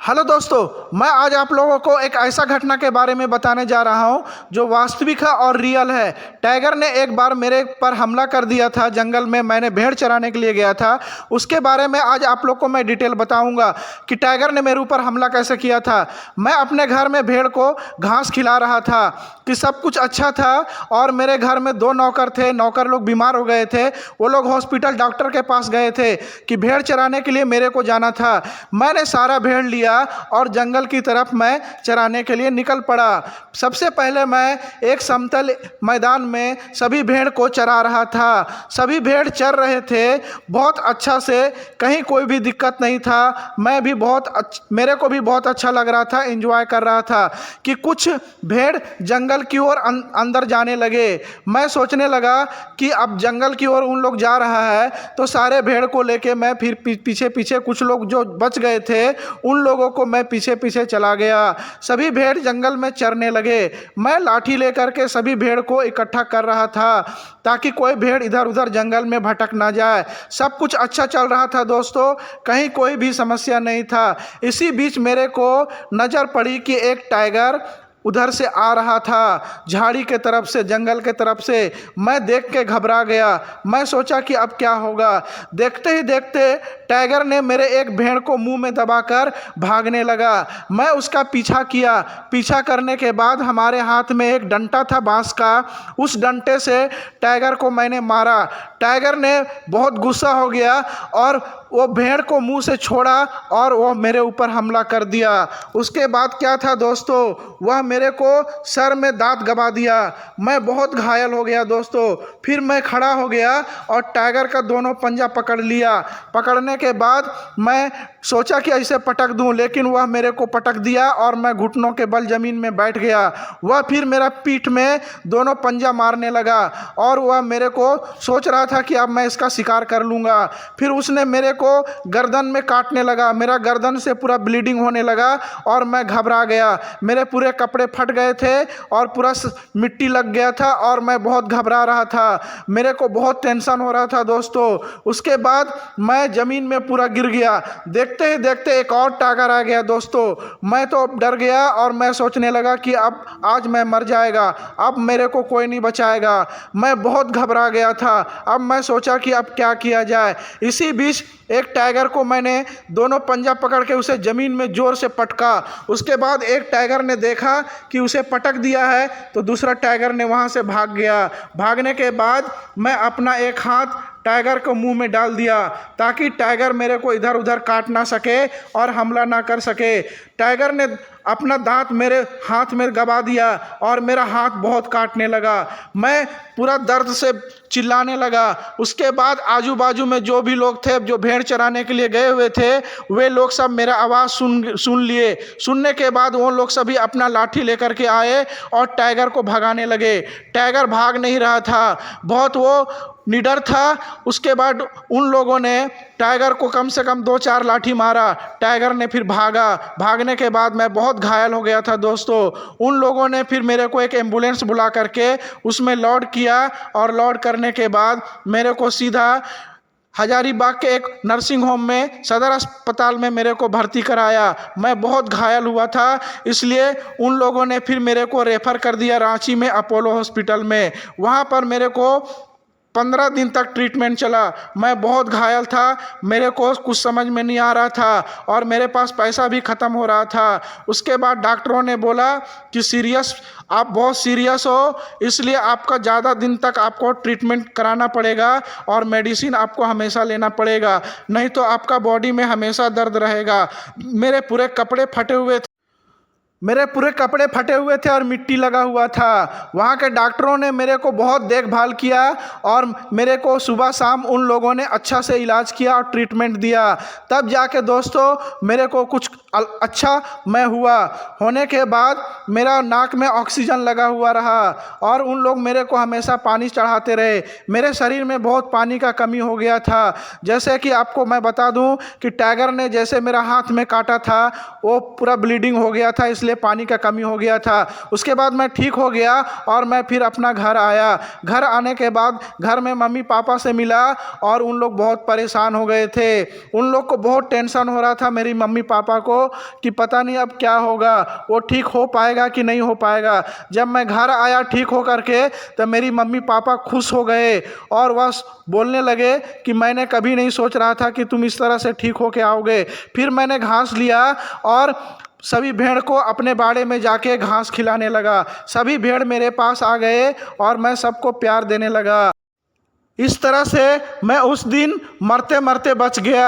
Hello दोस्तों, मैं आज आप लोगों को एक ऐसा घटना के बारे में बताने जा रहा हूं जो वास्तविक है और रियल है। टाइगर ने एक बार मेरे पर हमला कर दिया था जंगल में। मैंने भेड़ चराने के लिए गया था। उसके बारे में आज आप लोग को मैं डिटेल बताऊंगा कि टाइगर ने मेरे ऊपर हमला कैसे किया था। मैं अपने घर में भेड़ को घास खिला रहा था कि सब कुछ अच्छा था और मेरे घर में 2 नौकर थे। नौकर लोग बीमार हो गए थे। वो लोग हॉस्पिटल डॉक्टर के पास गए थे कि भेड़ चराने के लिए मेरे को जाना था। मैंने सारा भेड़ लिया और जंगल की तरफ मैं चराने के लिए निकल पड़ा। सबसे पहले मैं एक समतल मैदान में सभी भेड़ को चरा रहा था। सभी भेड़ चर रहे थे बहुत अच्छा से, कहीं कोई भी दिक्कत नहीं था। मैं भी मेरे को भी बहुत अच्छा लग रहा था, एंजॉय कर रहा था कि कुछ भेड़ जंगल की ओर अंदर जाने लगे। मैं सोचने लगा कि अब जंगल की ओर उन लोग जा रहा है तो सारे भेड़ को लेके मैं फिर पीछे पीछे कुछ लोग जो बच गए थे उन लोगों को मैं पीछे पीछे चला गया। सभी भेड़ जंगल में चरने लगे। मैं लाठी लेकर के सभी भेड़ को इकट्ठा कर रहा था ताकि कोई भेड़ इधर उधर जंगल में भटक ना जाए। सब कुछ अच्छा चल रहा था दोस्तों, कहीं कोई भी समस्या नहीं था। इसी बीच मेरे को नज़र पड़ी कि एक टाइगर उधर से आ रहा था, झाड़ी के तरफ से, जंगल के तरफ से। मैं देख के घबरा गया। मैं सोचा कि अब क्या होगा। देखते ही देखते टाइगर ने मेरे एक भेड़ को मुंह में दबाकर भागने लगा। मैं उसका पीछा किया। पीछा करने के बाद हमारे हाथ में एक डंडा था बांस का। उस डंडे से टाइगर को मैंने मारा। टाइगर ने बहुत गुस्सा हो गया और वो भेड़ को मुंह से छोड़ा और वो मेरे ऊपर हमला कर दिया। उसके बाद क्या था दोस्तों, वह मेरे को सर में दांत गवा दिया। मैं बहुत घायल हो गया दोस्तों। फिर मैं खड़ा हो गया और टाइगर का दोनों पंजा पकड़ लिया। पकड़ने के बाद मैं सोचा कि ऐसे पटक दूं, लेकिन वह मेरे को पटक दिया और मैं घुटनों के बल ज़मीन में बैठ गया। वह फिर मेरा पीठ में दोनों पंजा मारने लगा और वह मेरे को सोच रहा था कि अब मैं इसका शिकार कर लूँगा। फिर उसने मेरे को गर्दन में काटने लगा। मेरा गर्दन से पूरा ब्लीडिंग होने लगा और मैं घबरा गया। मेरे पूरे कपड़े फट गए थे और पूरा मिट्टी लग गया था और मैं बहुत घबरा रहा था। मेरे को बहुत टेंशन हो रहा था दोस्तों। उसके बाद मैं ज़मीन में पूरा गिर गया। देखते ही देखते एक और टाइगर आ गया दोस्तों। मैं तो डर गया और मैं सोचने लगा कि अब आज मैं मर जाएगा, अब मेरे को कोई नहीं बचाएगा। मैं बहुत घबरा गया था। अब मैं सोचा कि अब क्या किया जाए। इसी बीच एक टाइगर को मैंने दोनों पंजा पकड़ के उसे ज़मीन में ज़ोर से पटका। उसके बाद एक टाइगर ने देखा कि उसे पटक दिया है तो दूसरा टाइगर ने वहाँ से भाग गया। भागने के बाद मैं अपना एक हाथ टाइगर को मुंह में डाल दिया ताकि टाइगर मेरे को इधर उधर काट ना सके और हमला ना कर सके। टाइगर ने अपना दांत मेरे हाथ में गवा दिया और मेरा हाथ बहुत काटने लगा। मैं पूरा दर्द से चिल्लाने लगा। उसके बाद आजू बाजू में जो भी लोग थे जो भेड़ चराने के लिए गए हुए थे वे लोग सब मेरा आवाज़ सुन लिए। सुनने के बाद वो लोग सभी अपना लाठी लेकर के आए और टाइगर को भगाने लगे। टाइगर भाग नहीं रहा था, बहुत वो निडर था। उसके बाद उन लोगों ने टाइगर को कम से कम 2-4 लाठी मारा। टाइगर ने फिर भागा। भागने के बाद मैं बहुत घायल हो गया था दोस्तों। उन लोगों ने फिर मेरे को एक एम्बुलेंस बुला करके उसमें लोड किया और लोड करने के बाद मेरे को सीधा हजारीबाग के एक नर्सिंग होम में, सदर अस्पताल में मेरे को भर्ती कराया। मैं बहुत घायल हुआ था, इसलिए उन लोगों ने फिर मेरे को रेफ़र कर दिया रांची में अपोलो हॉस्पिटल में। वहाँ पर मेरे को 15 दिन तक ट्रीटमेंट चला। मैं बहुत घायल था, मेरे को कुछ समझ में नहीं आ रहा था और मेरे पास पैसा भी ख़त्म हो रहा था। उसके बाद डॉक्टरों ने बोला कि आप बहुत सीरियस हो, इसलिए आपका ज़्यादा दिन तक आपको ट्रीटमेंट कराना पड़ेगा और मेडिसिन आपको हमेशा लेना पड़ेगा, नहीं तो आपका बॉडी में हमेशा दर्द रहेगा। मेरे पूरे कपड़े फटे हुए थे और मिट्टी लगा हुआ था। वहाँ के डॉक्टरों ने मेरे को बहुत देखभाल किया और मेरे को सुबह शाम उन लोगों ने अच्छा से इलाज किया और ट्रीटमेंट दिया। तब जाके दोस्तों मेरे को कुछ अच्छा मैं हुआ। होने के बाद मेरा नाक में ऑक्सीजन लगा हुआ रहा और उन लोग मेरे को हमेशा पानी चढ़ाते रहे। मेरे शरीर में बहुत पानी का कमी हो गया था। जैसे कि आपको मैं बता दूं कि टाइगर ने जैसे मेरा हाथ में काटा था वो पूरा ब्लीडिंग हो गया था, इसलिए पानी का कमी हो गया था। उसके बाद मैं ठीक हो गया और मैं फिर अपना घर आया। घर आने के बाद घर में मम्मी पापा से मिला और उन लोग बहुत परेशान हो गए थे। उन लोग को बहुत टेंशन हो रहा था मेरी मम्मी पापा को कि पता नहीं अब क्या होगा, वो ठीक हो पाएगा कि नहीं हो पाएगा। जब मैं घर आया ठीक हो करके तो मेरी मम्मी पापा खुश हो गए और वह बोलने लगे कि मैंने कभी नहीं सोच रहा था कि तुम इस तरह से ठीक हो के आओगे। फिर मैंने घास लिया और सभी भेड़ को अपने बाड़े में जाके घास खिलाने लगा। सभी भेड़ मेरे पास आ गए और मैं सबको प्यार देने लगा। इस तरह से मैं उस दिन मरते मरते बच गया।